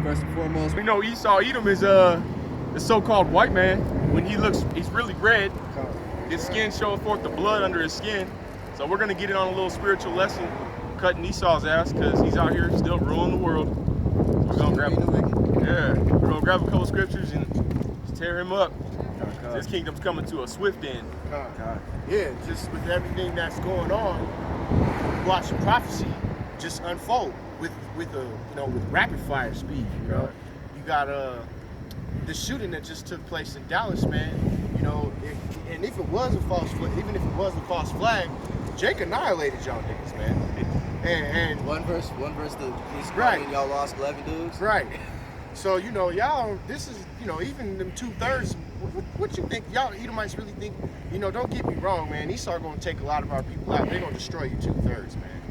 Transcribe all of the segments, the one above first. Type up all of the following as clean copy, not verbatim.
first and foremost. We know Esau Edom is the so-called white man. When he's really red. His skin shows forth the blood under his skin. So we're gonna get in on a little spiritual lesson, cutting Esau's ass, because he's out here still ruling the world. So we're gonna grab a couple scriptures and just tear him up. This kingdom's coming to a swift end. Yeah, just with everything that's going on, watch the prophecy just unfold with rapid fire speed. You know, you got the shooting that just took place in Dallas, man. You know, and if it was a false flag, even if it was a false flag, Jake annihilated y'all niggas, man. And one verse the police right, and y'all lost 11 dudes. Right. So y'all, this is even them 2/3. What you think? Y'all Edomites really think? Don't get me wrong, man. Esau gonna take a lot of our people out. They're gonna destroy you 2/3, man.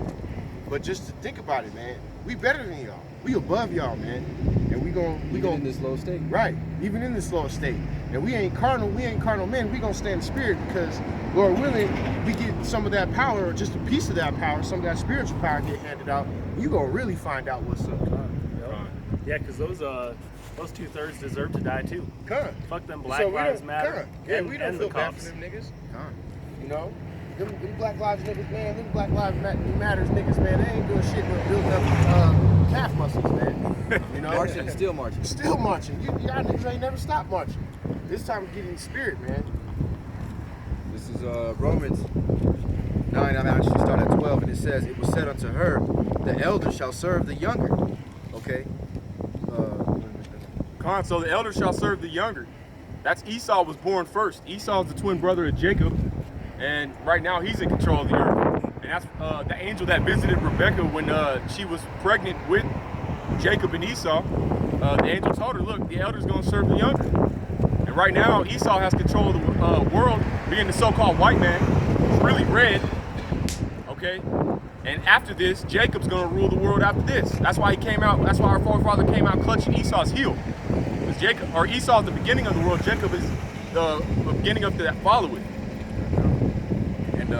But just to think about it, man, we better than y'all. We above y'all, man. And we gonna in this low state. Right. Even in this low state. And we ain't carnal men. We gonna stay in the spirit because, Lord willing, we get some of that power, or just a piece of that power, some of that spiritual power get handed out. You gonna really find out what's up. Yeah, because those 2/3 deserve to die too. Fuck them Black So Lives Matter. Yeah, we don't feel the bad cops. for them niggas. Them Black Lives niggas, man. Them Black Lives Matters niggas, man. They ain't doing shit but building up calf muscles, man. Marching, still marching. Still marching. Y'all niggas ain't never stopped marching. This time we get in the spirit, man. This is Romans 9. I'm actually starting at 12, and it says, "It was said unto her, the elder shall serve the younger." Okay. So the elder shall serve the younger. That's Esau was born first. Esau is the twin brother of Jacob, and right now he's in control of the earth. And that's the angel that visited Rebekah when she was pregnant with Jacob and Esau. The angel told her, look, the elder's gonna serve the younger. And right now Esau has control of the world, being the so-called white man, who's really red, okay? And after this, Jacob's gonna rule the world after this. That's why that's why our forefather came out clutching Esau's heel. Because Esau is the beginning of the world, Jacob is the beginning of that following. And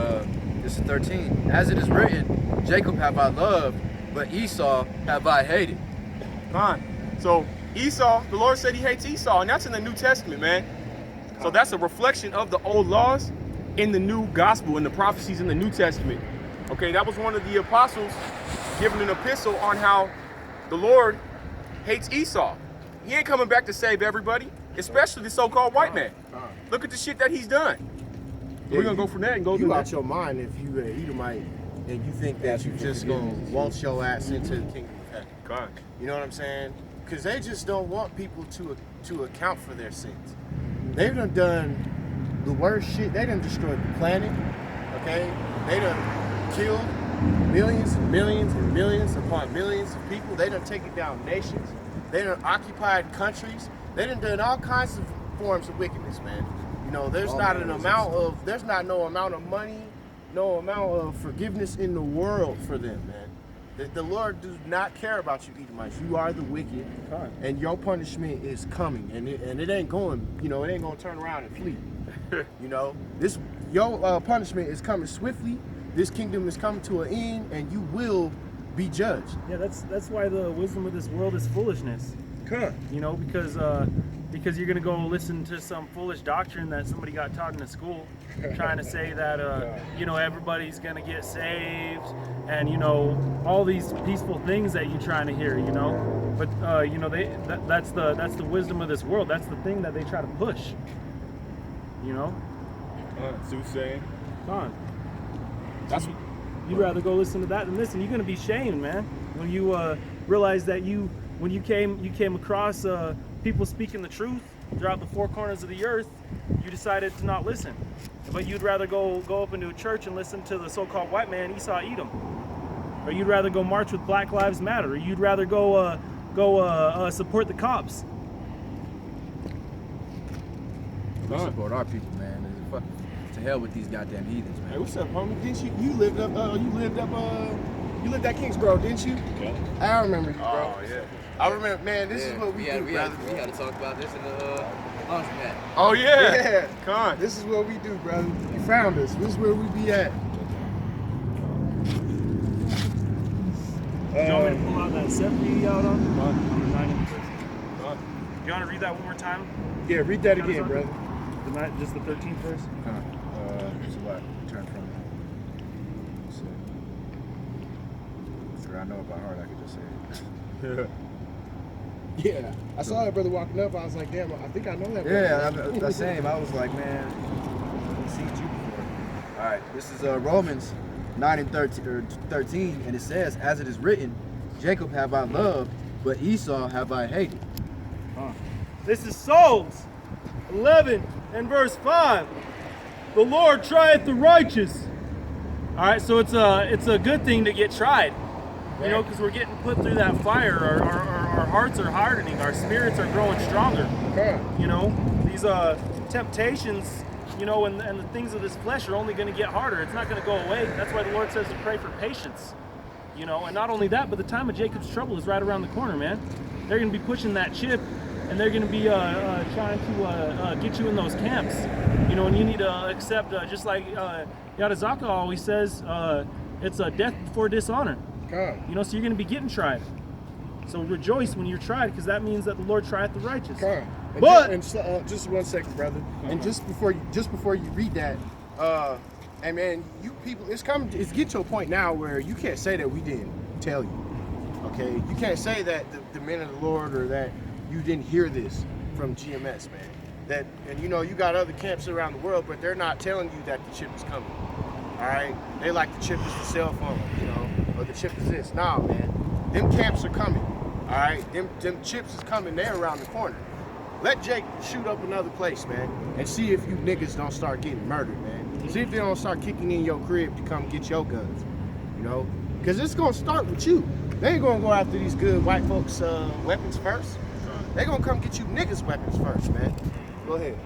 this is 13. As it is written, Jacob have I loved, but Esau have I hated. So Esau, the Lord said he hates Esau, and that's in the New Testament, man. So that's a reflection of the old laws in the new gospel, in the prophecies in the New Testament. Okay, that was one of the apostles giving an epistle on how the Lord hates Esau. He ain't coming back to save everybody, especially the so-called white man. Look at the shit that he's done. We're gonna go from that and go to you that. out your mind if you an Edomite and you think that you just gonna waltz your ass into the kingdom of heaven. You know what I'm saying? Because they just don't want people to account for their sins. They've done the worst shit. They done destroyed the planet. Okay, they done killed millions and millions and millions upon millions of people. They done taken down nations. They done occupied countries. They done all kinds of forms of wickedness, man. There's not no amount of money, no amount of forgiveness in the world for them, man. The Lord does not care about you, Edomites. You are the wicked, and your punishment is coming, and it ain't going, it ain't gonna turn around and flee. Your punishment is coming swiftly. This kingdom is coming to an end, and you will be judged. Yeah, that's why the wisdom of this world is foolishness. Because you're gonna go listen to some foolish doctrine that somebody got taught in a school, trying to say that everybody's gonna get saved, and all these peaceful things that you're trying to hear, But that's the wisdom of this world. That's the thing that they try to push. Soothsaying. You'd rather go listen to that than this, and you're gonna be shamed, man, when you realize that when you came across people speaking the truth throughout the four corners of the earth, you decided to not listen. But you'd rather go up into a church and listen to the so-called white man, Esau Edom. Or you'd rather go march with Black Lives Matter. Or you'd rather go support the cops. We support our people, man. To hell with these goddamn heathens, man. Hey, what's up, homie? Didn't you lived at Kingsboro, didn't you? Yeah. I remember you, bro. Oh yeah. I remember, man. This is what we do, brother. We had to talk about this in the launchpad. Oh yeah. This is what we do, brother. You found us. This is where we be at. You want me to pull out that 70 out on the 9 and 3? You want to read that one more time? Yeah, read that again, brother. Just the 13th verse? It's a lot. Turn from it. I know it by heart, I could just say it. Yeah, I saw that brother walking up. I was like, damn, I think I know that brother. Yeah, the same. I was like, man, I've seen you before. All right, this is Romans 9 and 13, and it says, as it is written, Jacob have I loved, but Esau have I hated. This is Psalms 11 and verse 5. The Lord trieth the righteous. All right, so it's a good thing to get tried, you know, because we're getting put through that fire. Our hearts are hardening. Our spirits are growing stronger. You know, these temptations, you know, and the things of this flesh are only going to get harder. It's not going to go away. That's why the Lord says to pray for patience. You know, and not only that, but the time of Jacob's trouble is right around the corner, man. They're going to be pushing that chip, and they're going to be trying to get you in those camps. You know, and you need to accept, just like Yadazaka always says, it's a death before dishonor. You know, so you're going to be getting tried. So rejoice when you're tried, because that means that the Lord trieth the righteous. But just 1 second, brother. And just before you read that, and man, you people, it's get to a point now where you can't say that we didn't tell you. Okay, you can't say that the men of the Lord, or that you didn't hear this from GMS, man. That, and you know, you got other camps around the world, but they're not telling you that the chip is coming. All right, they like the chip is the cell phone, you know, or the chip is this. Nah, man, them camps are coming. All right, them chips is coming. They're around the corner. Let Jake shoot up another place, man, and see if you niggas don't start getting murdered, man. See if they don't start kicking in your crib to come get your guns, you know, because it's gonna start with you. They ain't gonna go after these good white folks' weapons first. They gonna come get you niggas' weapons first, man. Go ahead.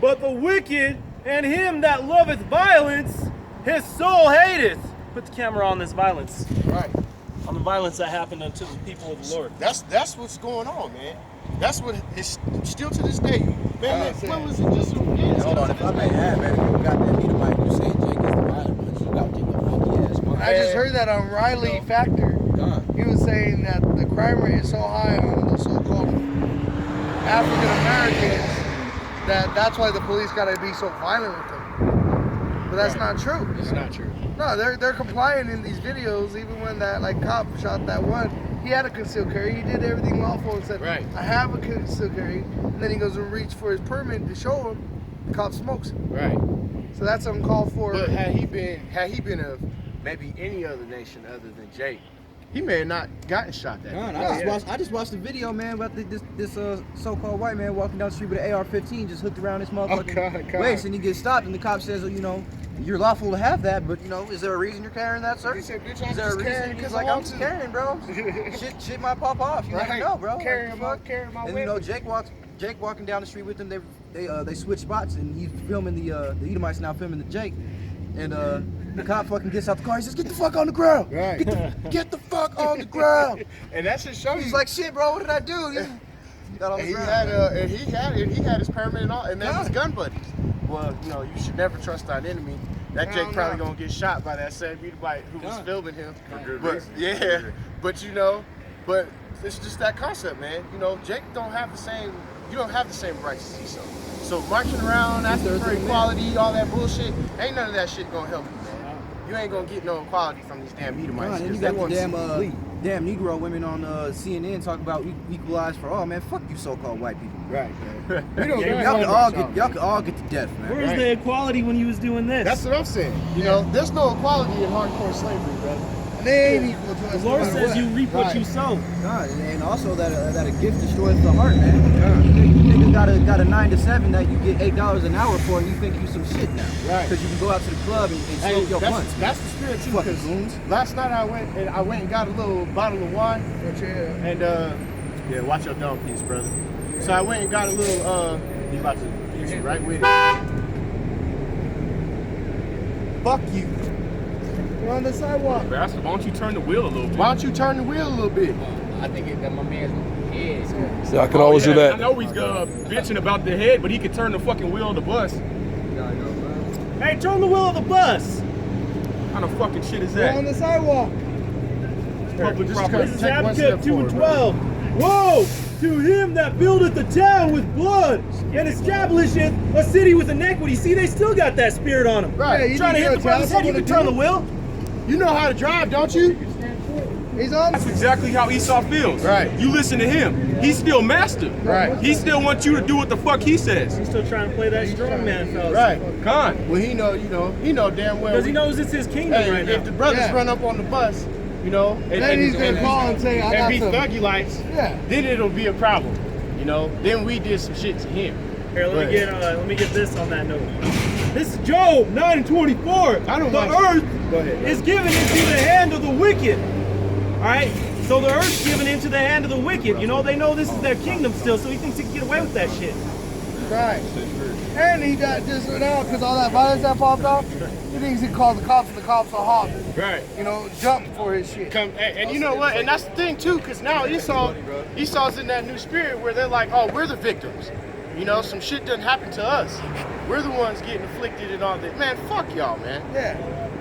But the wicked and him that loveth violence, his soul hateth. Put the camera on this violence. Right. On the violence that happened unto the people of the Lord. That's what's going on, man. That's what it's still to this day. Man, when was it? Just Hold on, if I may add, man, you got that Edomite, you saying Jake is the violent one, you got to take a funky ass. I just heard that on Riley Factor. He was saying that the crime rate is so high on the so-called African Americans that's why the police gotta be so violent with them. But that's not true. It's not true. No, they're complying in these videos. Even when that cop shot that one, he had a concealed carry. He did everything lawful and said, right, I have a concealed carry. And then he goes and reach for his permit to show him. The cop smokes him. Right. So that's uncalled for. But had he been of maybe any other nation other than Jake, he may have not gotten shot that day. I just watched the video, man, about this so-called white man walking down the street with an AR-15 just hooked around this motherfucking waist, and he gets stopped, and the cop says, you know, you're lawful to have that, but you know, is there a reason you're carrying that, sir? He said, bitch, I'm is there just a reason? carrying He's like, I'm just carrying, bro. shit might pop off. You never know, bro. Carrying my and you know, Jake walking down the street with them. They switch spots, and he's filming the Edomites now filming the Jake, and the cop fucking gets out the car. He says, "Get the fuck on the ground! Right. Get the fuck on the ground!" And that should show you. He's like, "Shit, bro, what did I do?" He got on the ground. He had his permit and all, and then his gun buddies. Well, you know, you should never trust our enemy. That Jake probably gonna get shot by that same Edomite who was filming him. But but you know, but it's just that concept, man. You know, Jake don't have the same. You don't have the same rights as Esau. So marching around asking for equality, all that bullshit, ain't none of that shit gonna help you, man. You ain't gonna get no equality from these damn Edomites. And you got the damn Negro women on CNN talking about equalize for all, man. Fuck you, so-called white people. Right, man. Y'all can all get to death, man. Where's the equality when you was doing this? That's what I'm saying. You know, there's no equality in hardcore slavery, brother. They ain't equal to us. The Lord says you reap what you sow. God, and also that a gift destroys the heart, man. You niggas got a 9 to 7 that you get $8 an hour for, and you think you some shit now. Right. Because you can go out to the club and smoke your blunts. That's the spirit too. Fucking goons. Last night I went and got a little bottle of wine. And yeah, watch your donkeys, brother. So I went and got a little you about to hit you right with it. Fuck you. We're on the sidewalk. Bastard, why don't you turn the wheel a little bit? Why don't you turn the wheel a little bit? I think that my man's head. Yeah, I can always do I that. know he's bitching about the head, but he could turn the fucking wheel on the bus. Hey, turn the wheel of the bus. What kind of fucking shit is We're on that? the sidewalk. public This property. is Take one Habakkuk step 2 and forward, 12. Woe to him that buildeth the town with blood and establisheth a city with iniquity. See, they still got that spirit on them. Right. Yeah, you Trying to need hit to the brother's tell head, you someone can to turn the do wheel. You know how to drive, don't you? He's on. That's exactly how Esau feels. Right. You listen to him. He's still master. Right. He still wants you to do what the fuck he says. He's still trying to play that strong man, fellas. Right. Con. Well, he know damn well. Because he knows it's his kingdom Hey, right if now. the brothers Yeah. run up on the bus, and Then he's gonna call and say, I and got be some. thuggy lights, Yeah. then it'll be a problem. Then we did some shit to him. Here, let me get this on that note. This is Job 9:24. I don't The want- earth Go ahead, bro. is given into the hand of the wicked. All right. So the earth's given into the hand of the wicked. They know this is their kingdom still, so he thinks he can get away with that shit. Right. And he got just now because all that violence that popped off. He thinks he called the cops and the cops will hop. Right. Jump for his shit. And you know what? And that's the thing too, because now Esau's in that new spirit where they're like, oh, we're the victims. Some shit doesn't happen to us. We're the ones getting afflicted and all that. Man, fuck y'all, man. Yeah.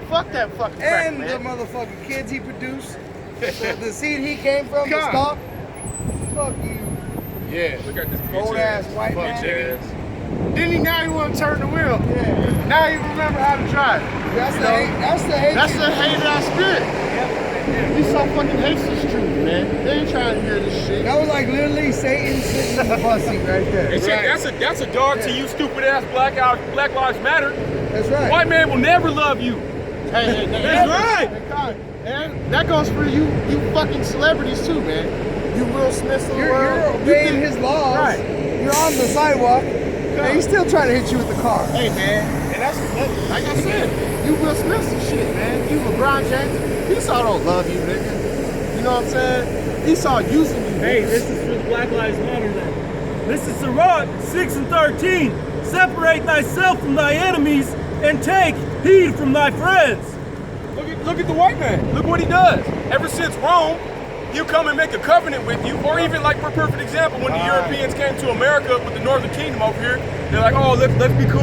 Fuck that fucking crack, And the man. motherfucking kids he produced, the seed he came from, the God. stock. Fuck you, Yeah. Look at this old ass white man. Then now he want to turn the wheel. Yeah. Now he remember how to drive. That's the hate. That's the hate. That's the hate ass spirit. Esau fucking hates this truth, man. They ain't trying to hear this shit. That was like literally Satan sitting in the bus seat right there. And shit, that's a dog to you, stupid ass Black Lives Matter. That's right. White man will never love you. Hey, That's right. And that goes for you fucking celebrities too, man. You Will Smiths of the You're world. obeying his laws. Right. You're on the sidewalk. And he's still trying to hit you with the car. Hey, man. And that's like I said, you Will Smiths and shit, man. You LeBron James. Esau don't love you, nigga. You know what I'm saying? Esau using you. Hey, niggas. this is for Black Lives Matter then. This is Sirach 6:13. Separate thyself from thy enemies and take heed from thy friends. Look at the white man. Look what he does. Ever since Rome, he'll come and make a covenant with you, or even like for a perfect example, when the Europeans came to America with the Northern Kingdom over here, they're like, oh, let's be cool,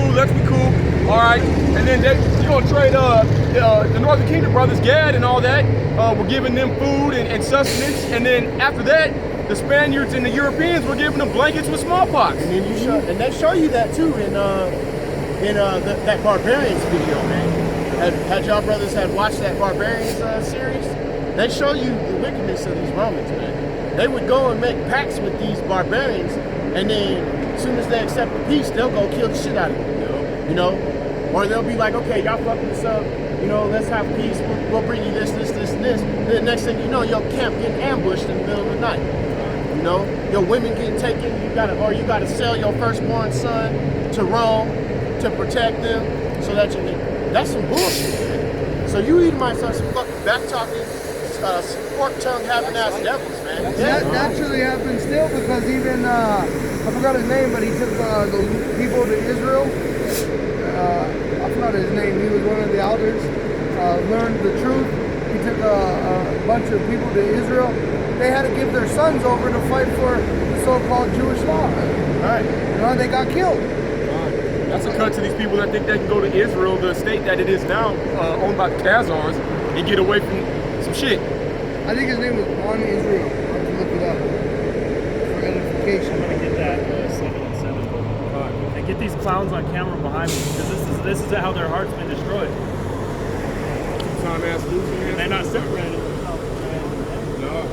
all right. And then you're gonna trade the Northern Kingdom brothers, Gad and all that. We're giving them food and sustenance, and then after that, the Spaniards and the Europeans were giving them blankets with smallpox. And then and they show you that too in that Barbarians video, man. Had y'all brothers had watched that Barbarians series? They show you the wickedness of these Romans, man. They would go and make pacts with these barbarians, and then as soon as they accept the peace, they'll go kill the shit out of them. Or they'll be like, okay, y'all fucking this up. Let's have peace. We'll bring you this, and this. Then the next thing you know, your camp getting ambushed in the middle of the night. Your women getting taken. You gotta sell your firstborn son to Rome to protect them, so that you can. That's some bullshit, man. So you Edomites are some fucking back-talking, fork-tongue having ass devils, man. That naturally happens still because even, I forgot his name, but he took the people to Israel. I forgot his name. He was one of the elders, learned the truth. He took a bunch of people to Israel. They had to give their sons over to fight for the so-called Jewish law. Right. They got killed. That's a cut to these people that think they can go to Israel, the state that it is now, owned by the Khazars, and get away from some shit. I think his name was on Israel. I have to look it up for edification. I'm gonna get that 7 and 7. And get these clowns on camera behind me because this is how their heart's been destroyed. Time ass losing. And they're not separated. No.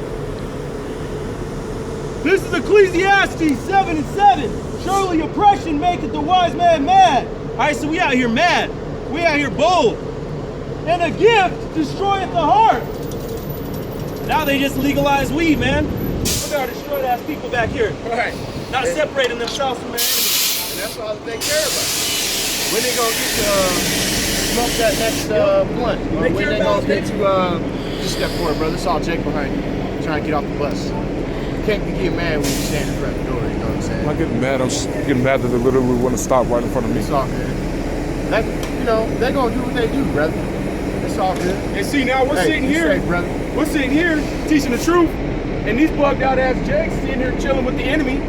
This is Ecclesiastes 7 and 7. Surely oppression maketh the wise man mad. All right, so we out here mad. We out here bold. And a gift destroyeth the heart. Now they just legalize weed, man. Look at our destroyed ass people back here. Right. Not separating themselves from their enemies. And that's all they care about. When they gonna get to smoke that next blunt? Or when they gonna get to just step forward, brother. It's all Jake behind you. Trying to get off the bus. You can't be getting mad when you stand in front of the door, you know what I'm saying? I'm not getting mad. I'm just getting mad that they literally want to stop right in front of me. It's all good. They're gonna do what they do, brother. It's all good. And see, now we're sitting be here. safe, brother. We're sitting here teaching the truth, and these bugged out ass Jakes sitting here chilling with the enemy.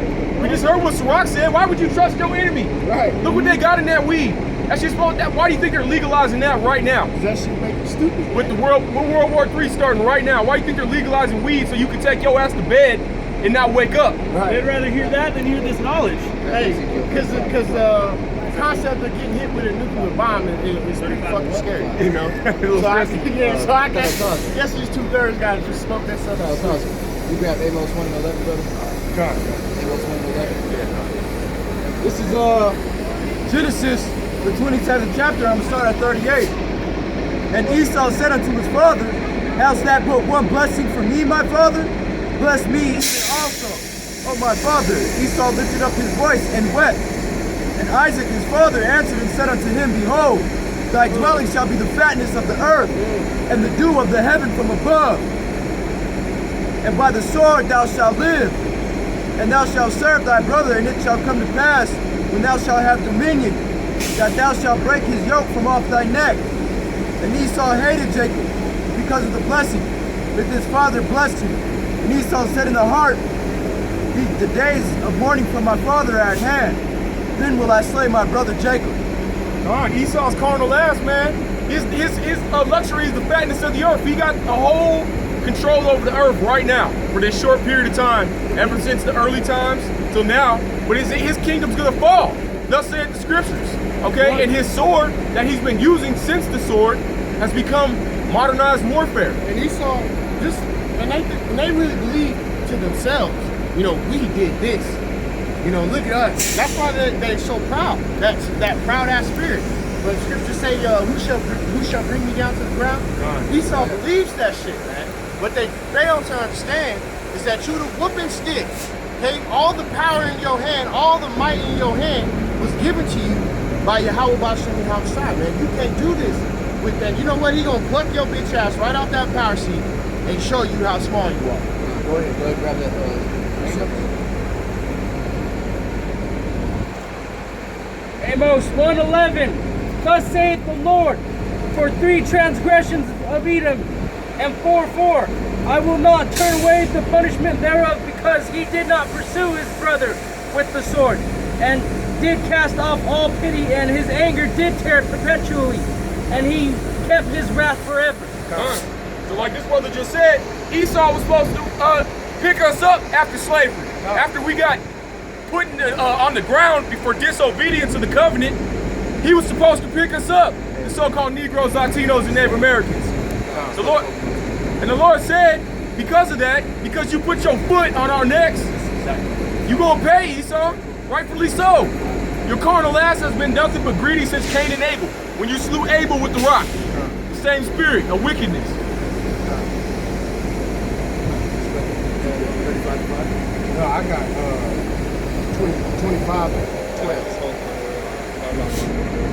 We just heard what Sirach said. Why would you trust your enemy? Right. Look what they got in that weed. That's just why do you think they're legalizing that right now? That shit make stupid. With World War III starting right now, why do you think they're legalizing weed so you can take your ass to bed and not wake up? They'd rather hear that than hear this knowledge. Hey, because the concept of getting hit with a nuclear bomb is pretty fucking scary, you know? so I guess these 2/3 guys just smoke that stuff out. You grab Amos 1 and 11, brother. Amos 1 and 11. This is Genesis, the 27th chapter. I'm gonna start at 38. And Esau said unto his father, hast thou but one blessing for me, my father? Bless me even also, O my father. Esau lifted up his voice and wept. And Isaac his father answered and said unto him, behold, thy dwelling shall be the fatness of the earth, and the dew of the heaven from above. And by the sword thou shalt live, and thou shalt serve thy brother, and it shall come to pass, when thou shalt have dominion, that thou shalt break his yoke from off thy neck. And Esau hated Jacob because of the blessing that his father blessed him. And Esau said in the heart, the days of mourning for my father are at hand. Then will I slay my brother Jacob. God, Esau's carnal ass, man. His luxury is the fatness of the earth. He got a whole control over the earth right now for this short period of time, ever since the early times till now. But his kingdom's gonna fall. Thus saith the scriptures. Okay, and his sword that he's been using since the sword has become modernized warfare. And Esau, just when they really believe to themselves, you know, we did this. You know, look at us. That's why they're so proud. That's that proud ass spirit. But scriptures say, who shall bring me down to the ground? Esau believes that shit, man. What they fail to understand is that you the whooping stick. Okay, all the power in your hand, all the might in your hand was given to you by Yahweh Bashem outside, man. You can't do this with that. You know what? He gonna pluck your bitch ass right off that power seat and show you how small you are. Go ahead, grab that. Amos 1:11. Thus saith the Lord, for 3 transgressions of Edom, and 4:4, I will not turn away the punishment thereof, because he did not pursue his brother with the sword, and did cast off all pity, and his anger did tear perpetually, and he kept his wrath forever. So like this brother just said, Esau was supposed to pick us up after slavery. After we got put on the ground for disobedience of the covenant, he was supposed to pick us up, the so-called Negroes, Latinos, and Native Americans. The Lord said, because of that, because you put your foot on our necks, you gonna pay, Esau, rightfully so. Your carnal ass has been nothing but greedy since Cain and Abel, when you slew Abel with the rock. The same spirit of wickedness. No, I got 25, 12.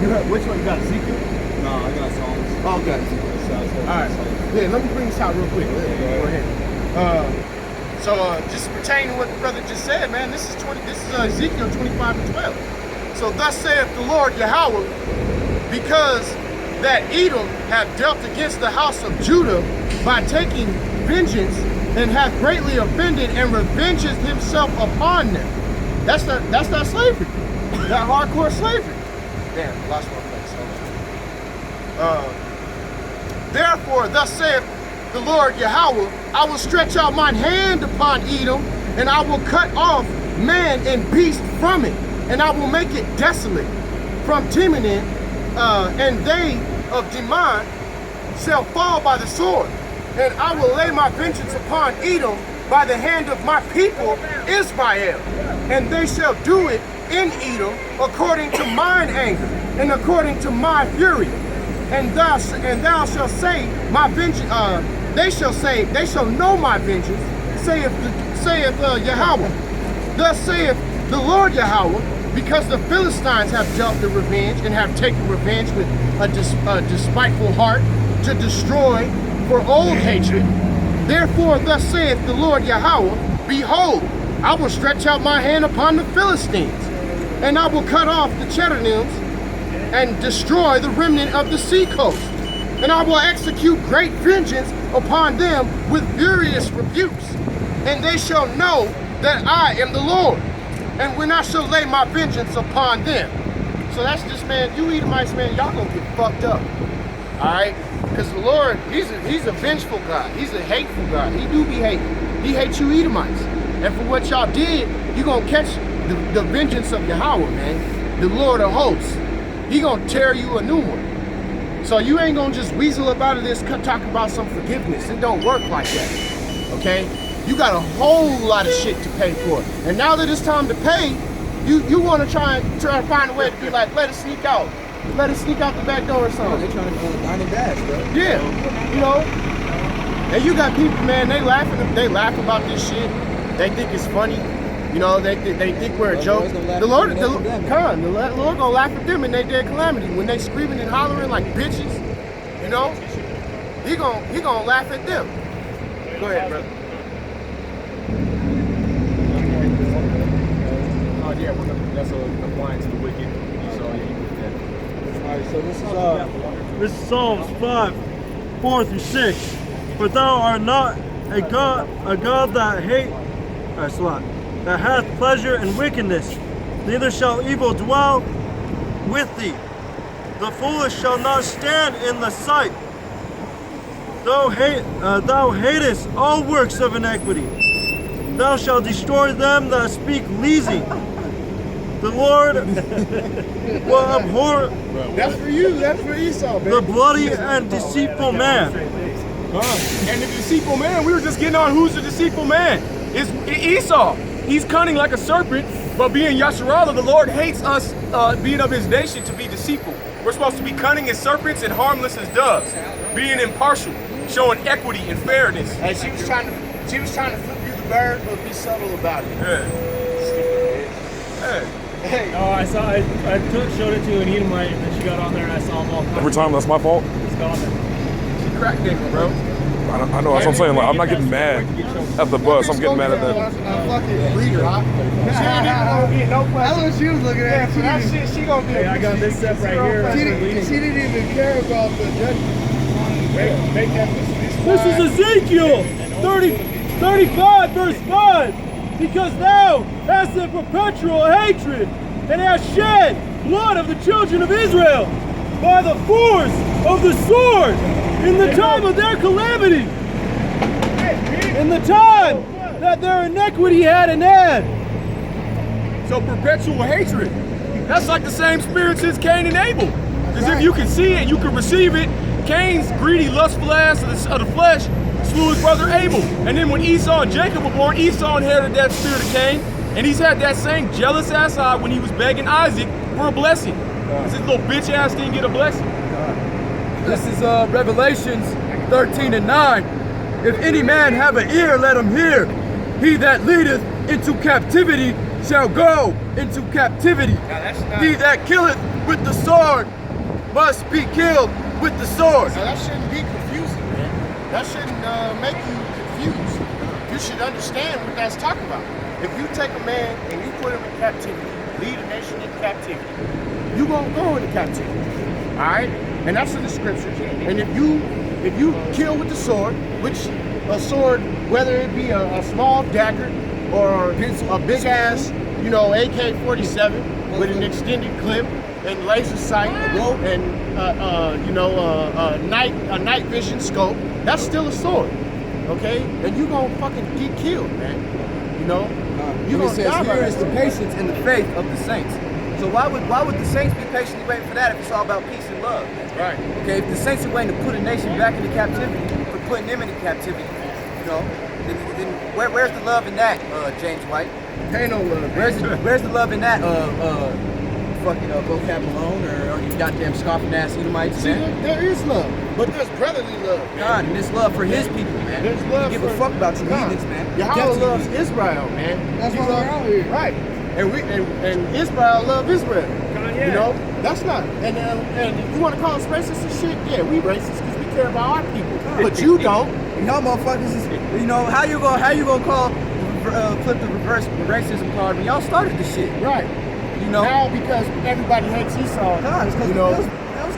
You got, which one? You got Ezekiel? No, I got Psalms. Oh, okay. Alright. Yeah, let me bring this out real quick. Go ahead. Just pertaining to what the brother just said, man, this is Ezekiel 25 and 12. So thus saith the Lord Yahweh, because that Edom hath dealt against the house of Judah by taking vengeance, and hath greatly offended, and revenges himself upon them. That's not slavery. That hardcore slavery. Damn, lost my place. Hold on. Therefore, thus saith the Lord Yahweh, I will stretch out mine hand upon Edom, and I will cut off man and beast from it, and I will make it desolate from Temenin, and they of Deman shall fall by the sword. And I will lay my vengeance upon Edom by the hand of my people Israel, and they shall do it in Edom according to mine anger and according to my fury. And thou shalt say my vengeance. They shall know my vengeance, saith Yahweh. Thus saith the Lord Yahweh, because the Philistines have dealt the revenge and have taken revenge with a despiteful heart to destroy for old hatred. Therefore, thus saith the Lord Yahweh, behold, I will stretch out my hand upon the Philistines, and I will cut off the Cherethims and destroy the remnant of the sea coast. And I will execute great vengeance upon them with furious rebukes. And they shall know that I am the Lord, and when I shall lay my vengeance upon them. So that's just, man, you Edomites, man, y'all gonna get fucked up. All right? Because the Lord, he's a vengeful God. He's a hateful God. He do be hating. He hates you Edomites. And for what y'all did, you gonna catch the vengeance of Yahweh, man. The Lord of hosts. He gonna tear you a new one. So you ain't gonna just weasel up out of this, talk about some forgiveness. It don't work like that, okay? You got a whole lot of shit to pay for. And now that it's time to pay, you wanna try and find a way to be like, let it sneak out. Let it sneak out the back door or something. They trying to dine and dash, bro. Yeah, you know. And you got people, man, they laugh about this shit. They think it's funny. You know, they think we're a joke. The Lord gonna laugh at them in their dead calamity when they screaming and hollering like bitches. You know, he gonna laugh at them. Go ahead, brother. Oh yeah, that's applying to the wicked. So yeah, you put that. All right, so This is Psalms 5, 4 through 6. For thou art not a God that that hath pleasure in wickedness, neither shall evil dwell with thee. The foolish shall not stand in the sight. Thou hatest all works of iniquity. Thou shalt destroy them that speak leasing. The Lord will abhor That's for you. That's for Esau, man. the bloody and deceitful man. And the deceitful man, we were just getting on who's the deceitful man. It's Esau. He's cunning like a serpent, but being Yasharallah, the Lord hates us being of his nation to be deceitful. We're supposed to be cunning as serpents and harmless as doves, being impartial, showing equity and fairness. Hey, she was trying to flip you the bird, but be subtle about it. Hey. Oh, I showed it to an Edomite, and then she got on there, and I saw them all. Every time that's my fault. It's gone there. She cracked it, bro. I know, that's what I'm saying. Like, I'm not getting mad at the bus. I'm getting mad at the. fucking leader, huh? She ain't even gonna get no That's question. what she was looking at. For that shit, she gonna be. Hey, I got this stuff right here. She didn't even care about the judgment. This is Ezekiel 35, verse 5. Because thou hast a perpetual hatred, and hast shed blood of the children of Israel by the force of the sword in the time of their calamity, in the time that their iniquity had an end. So perpetual hatred. That's like the same spirit since Cain and Abel. Because if you can see it, you can receive it. Cain's greedy, lustful ass of the flesh slew his brother Abel. And then when Esau and Jacob were born, Esau inherited that spirit of Cain. And he's had that same jealous ass eye when he was begging Isaac for a blessing. Because his little bitch ass didn't get a blessing. This is Revelations 13 and 9. If any man have an ear, let him hear. He that leadeth into captivity shall go into captivity. He that killeth with the sword must be killed with the sword. Now that shouldn't be confusing, man. That shouldn't make you confused. You should understand what that's talking about. If you take a man and you put him in captivity, lead a nation in captivity, you gonna go into captivity. Alright? And that's in the scriptures. And if you kill with the sword, which a sword, whether it be a small dagger or a big ass, AK-47 with an extended clip and laser sight and a night vision scope, that's still a sword. Okay? And you gonna fucking get killed, man. You know? You It gonna says die by here that. is the patience and the faith of the saints. So why would the saints be patiently waiting for that if it's all about peace and love? Right. Okay, if the saints are waiting to put a nation back into captivity, for putting them into captivity, then where's the love in that, James White? Ain't no love. Where's the love in that, fucking vocab alone, or you goddamn scoffing ass Edomites, See, man? there is love, but there's brotherly love. God, and this love for his people, man. There's love He give a for fuck about you God. heathens, man. Yahweh Guilty loves heathens. Israel, man. That's He why we're loves- out here. Right. And Israel love Israel. You know, that's not. And you want to call us racist and shit? Yeah, we racist because we care about our people, but you don't. Y'all motherfuckers is, how you gonna call, flip the reverse racism card when y'all started this shit? Right. Now because everybody hates Esau. God, it's because those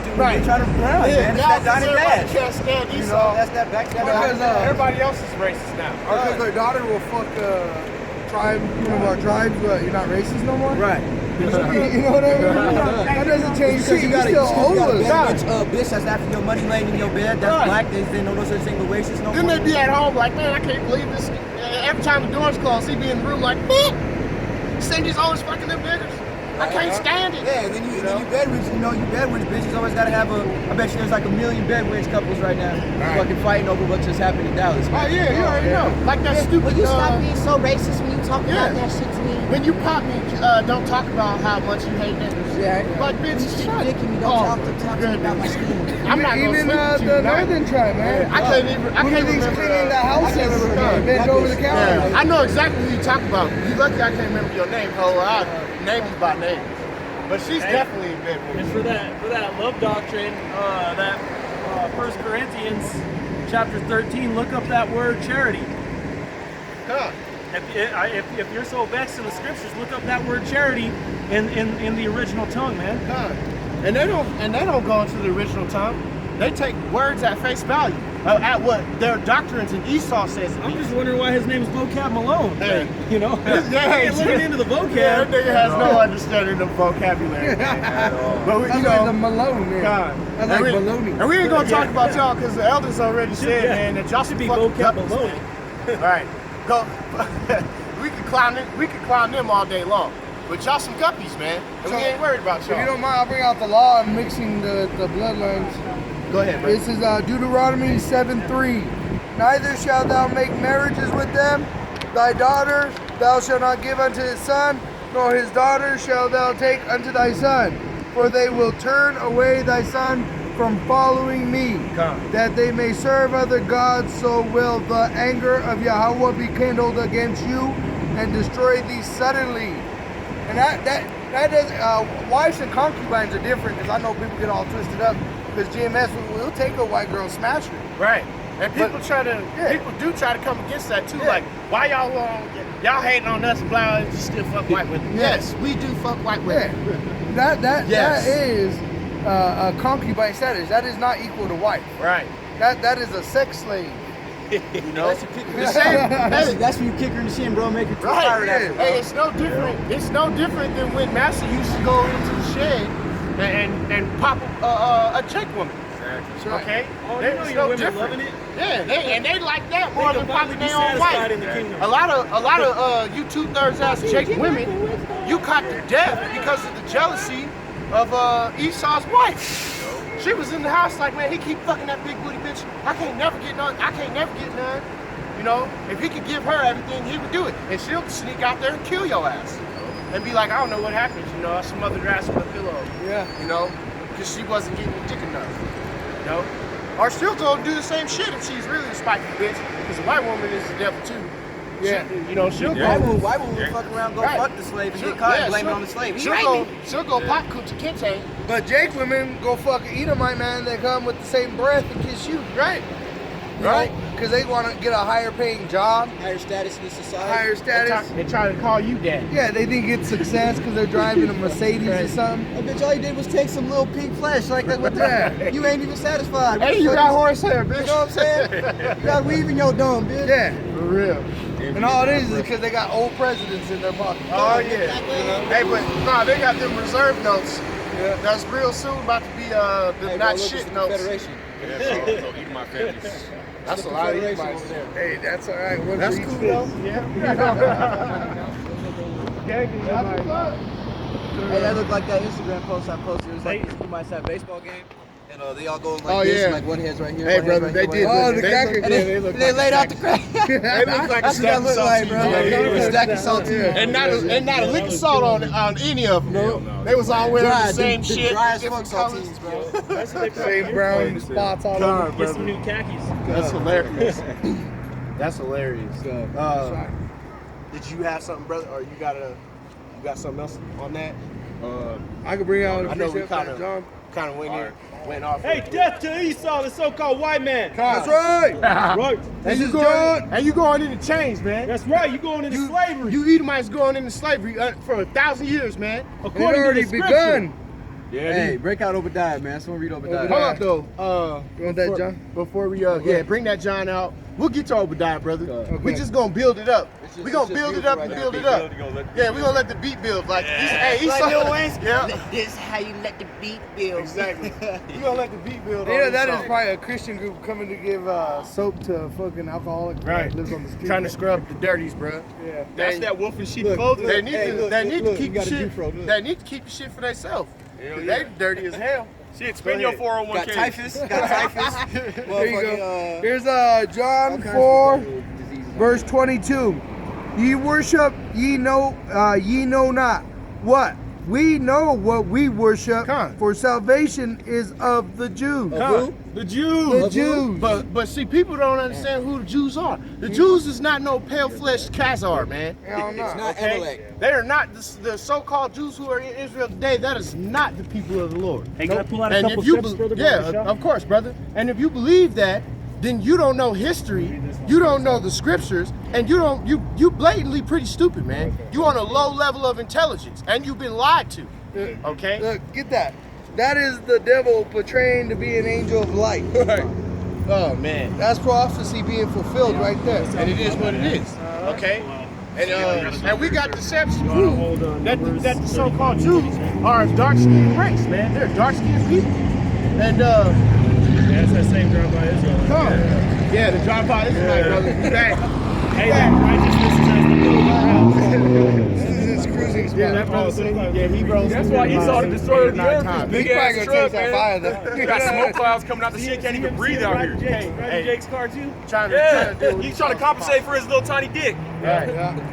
dudes right. trying to run, man. now It's that Donnie everybody Dash. can't stand Esau. That's that back to Because, that. Everybody else is racist now. Because their daughter will fuck one of our tribes, but you're not racist no more? Right. You know what I mean? That doesn't change shit. You still owe us. Bitch that's after your money laying in your bed, that's black, they know no such thing but racist no Then more. they be at home like, man, I can't believe this. Every time the door's closed, he be in the room like, Cindy's always fucking them niggas. I can't stand it. Yeah, and then you bedrich, you bedrich bitches always gotta have I bet you there's like a million bedrich couples right now fucking fighting over what just happened in Dallas. Oh yeah, you already know. Like that stupid. Will you stop being so racist when you talk about that shit to me? When you pop me, don't talk about how much you hate niggas. Yeah. But bitch, Dick and you don't talk to me about my skin. I'm not gonna Even sleep with you the tonight. northern tribe, man. I can't even. I Who can't do you think's remember. cleaning the houses? Bent over the counter. Yeah, I know exactly who you talk about. You lucky I can't remember your name, ho. I'll name you by name. But she's definitely a bit And for that love doctrine, that 1 Corinthians chapter 13, look up that word charity. Huh. If you're so vexed in the scriptures, look up that word charity in the original tongue, man. Huh. And they don't go into the original tongue. They take words at face value, at what their doctrines and Esau says. I'm just wondering why his name is Vocab Malone. Hey. You know, Yeah, looking into the vocab. Yeah, that nigga has no understanding of vocabulary. But we, That's like the Malone, man. God. That's like baloney. And we ain't gonna talk about y'all because the elders already said, man, that y'all should be fucking vocab guppies, Malone. man. All right, go. We can clown them all day long, but y'all some guppies, man, and we ain't worried about If you y'all. don't mind, I'll bring out the law and mixing the bloodlines. Go ahead, bro. This is Deuteronomy 7:3. Neither shalt thou make marriages with them. Thy daughter thou shalt not give unto his son, nor his daughter shalt thou take unto thy son. For they will turn away thy son from following me, that they may serve other gods. So will the anger of Yahweh be kindled against you, and destroy thee suddenly. And that does. Wives and concubines are different, because I know people get all twisted up. Because GMS will take a white girl and smash her. Right. And people do try to come against that too. Like, why y'all hating on us, blah, and just still fuck white women? Yes, we do fuck white women. That is a concubine status. That is not equal to wife. Right. That is a sex slave. You know, That's when you kick her in the shin, bro. Make her too tired after. Hey, it's no different. It's no different than when Master used to go into the shed and pop a Czech woman. Exactly. Okay. Oh, It's you know no your women different. loving it. Yeah, they like that more They than can finally popping be their own satisfied wife. in the kingdom. A lot of you 2/3 ass Czech women, you caught to death because of the jealousy of Esau's wife. She was in the house like, man, he keep fucking that big booty bitch. I can't never get none. You know, if he could give her everything, he would do it. And she'll sneak out there and kill your ass. And be like, I don't know what happened. You know, I smothered her ass with a pillow. Yeah. You know, because she wasn't getting dick enough. You know? Or she'll go do the same shit if she's really a spiteful bitch. Because a white woman is the devil too. Yeah. She'll White woman will fuck around, go fuck the slave, and get caught and blame it on the slave. She'll go pop Kunta Kinte. But Jake women go fuck Edomite, man. They come with the same breath and kiss you. Right. Right? Because they want to get a higher paying job. Higher status in the society. Higher status. They try to call you daddy. Yeah, they think it's success because they're driving a Mercedes or something. That bitch, all you did was take some little pink flesh. Like, what the You ain't even satisfied. Hey, you got horsehair, bitch. You know what I'm saying? You got weave in your dome, bitch. Yeah. For real. And all it is because they got old presidents in their pocket. Oh, yeah. Hey, but nah, they got them reserve notes. Yeah. That's real soon about to be the not shit notes. Federation. Yeah, so eat my family. That's a lot of Federation over there. Hey, that's all right. One That's for each cool fist. though. Yeah. Hey, that looked like that Instagram post I posted. It was like these two mice at a baseball game, and they all going like Oh, this, yeah. and like one head's right here. Hey, one head's brother, right they here, did. one head's Oh, the They cracker. look- Yeah, look They like laid a out the stack. crack. They look like a That's what that stack of looked like, bro. saltines. A stack of saltines. And not a lick of salt on any of them. No. They was all wearing Dry, the same the shit. dry as fuck different colors. saltines, bro. That's what they put Same on brown spots all over. Get some new khakis. That's hilarious. That's hilarious. So, Did you have something, brother, or you got something else on that? I could bring out I a know we free John. kind of went off. Hey, death to Esau, the so-called white man. That's right. Right. This is John. And you going into chains, man. That's right. You going into slavery. You Edomites going into slavery for 1,000 years, man. It According already to the scripture. begun. hey, break out Obadiah, man. Someone read Obadiah. Hold up, though. You want that, John? Before we, bring that John out. We'll get to Obadiah, brother. Okay. We just gonna build it up. We gonna build it up and right build now. it up. Yeah, we gonna let the beat build. Like, hey, Esau. Like Lil Wayne's, Yeah. this is how you let the beat build. Exactly. We gonna let the beat build. Yeah, on that Esau. is probably a Christian group coming to give soap to a fucking alcoholic Right. that lives on the street. Trying to scrub the dirties, bro. Yeah. That's that wolf in sheep Look, clothing. They need Hey, to. look, They look, need look, to keep you the got a shit. Jufro, look. They need to keep the shit for themselves. Hell They yeah. dirty as hell. Shit, spend your Got 401k. typhus. Got typhus. There you go. Motherfucking, Here's all John kinds of 4, diseases on verse there. 22. Ye worship, ye know not what. We know what we worship, Come. for salvation is of the Jews. Of who? The Jews. The Jews. But see, people don't understand who the Jews are. The Jews is not no pale-fleshed Khazar, man. Hell no. It's not Okay? Amalek. They are not the so-called Jews who are in Israel today. That is not the people of the Lord. Hey, can I pull out a And couple if you steps further? yeah, Michelle? of course, brother. And if you believe that, then you don't know history, you don't know the scriptures, and you blatantly pretty stupid, man. You on a low level of intelligence, and you've been lied to. Okay. Look, get that. That is the devil portraying to be an angel of light. Oh man. That's prophecy being fulfilled right there. And it is what it is. Okay. And we got deception Hold proof on, that numbers that the so-called Jews are a dark-skinned race, man. They're dark-skinned people. And Yeah, it's that same drive-by Israel. come. Yeah, the drive-by Israelite brother. He's back. Hey, that righteousness is as the middle of the house. This is his cruising spot. Yeah, that brother said he rolls. That's why Esau the destroyer of the earth. This He big probably ass gonna truck, take that fire man. though. Got smoke clouds coming out the shit. Can't even breathe out Ryder here. Jake's, Ryder Hey. Jake's car too. Trying to Yeah, do what he's trying to compensate for his little tiny dick. Right.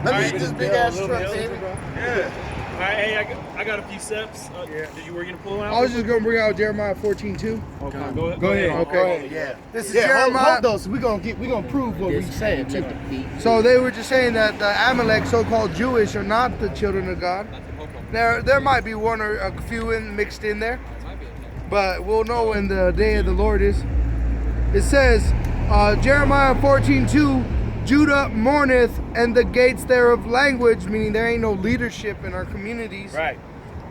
Let me eat this big ass truck, baby. Yeah. All right, hey, I got a few steps. Were you gonna pull them out? I was just gonna bring out Jeremiah 14:2. Okay, go ahead. Okay. Yeah. This is Yeah, Jeremiah. hold those. We gonna prove what we're saying too. So they were just saying that the Amalek, so-called Jewish, are not the children of God. There might be one or a few mixed in there, but we'll know when the day of the Lord is. It says, Jeremiah 14:2, Judah mourneth, and the gates thereof language, meaning there ain't no leadership in our communities. Right.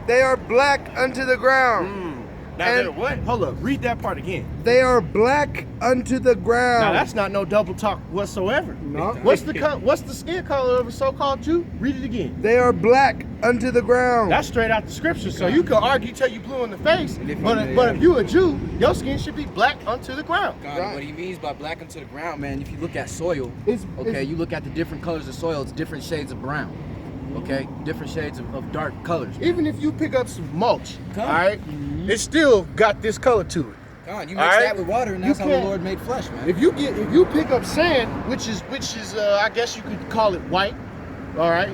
They are black unto the ground. Now And- there, what? Hold up. Read that part again. They are black unto the ground. Now that's not no double talk whatsoever. No. What's the skin color of a so-called Jew? Read it again. They are black unto the ground. That's straight out the scripture. So you can argue till you blue in the face, but if you a Jew, your skin should be black unto the ground. God, what he means by black into the ground, man, if you look at soil, It's- you look at the different colors of soil, it's different shades of brown. Okay? Different shades of dark colors. Even if you pick up some mulch, Come. all right, it still got this color to it. God, you All mix right? that with water and You that's how the can't- Lord made flesh, man. If you pick up sand, which is I guess you could call it white, all right,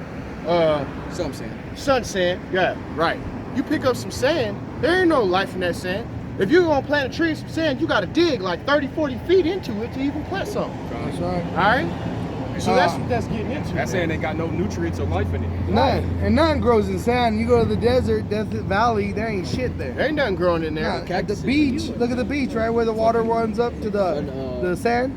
So I'm saying. sun sand, yeah, right. You pick up some sand, there ain't no life in that sand. If you're gonna plant a tree in some sand, you gotta dig like 30, 40 feet into it to even plant something. That's right. All right? So that's what that's getting into. That saying ain't got no nutrients or life in it. None. And none grows in sand. You go to the desert, Desert Valley, there ain't shit there. There ain't nothing growing in there. At the beach, look at the beach, right where the water runs up to the sand.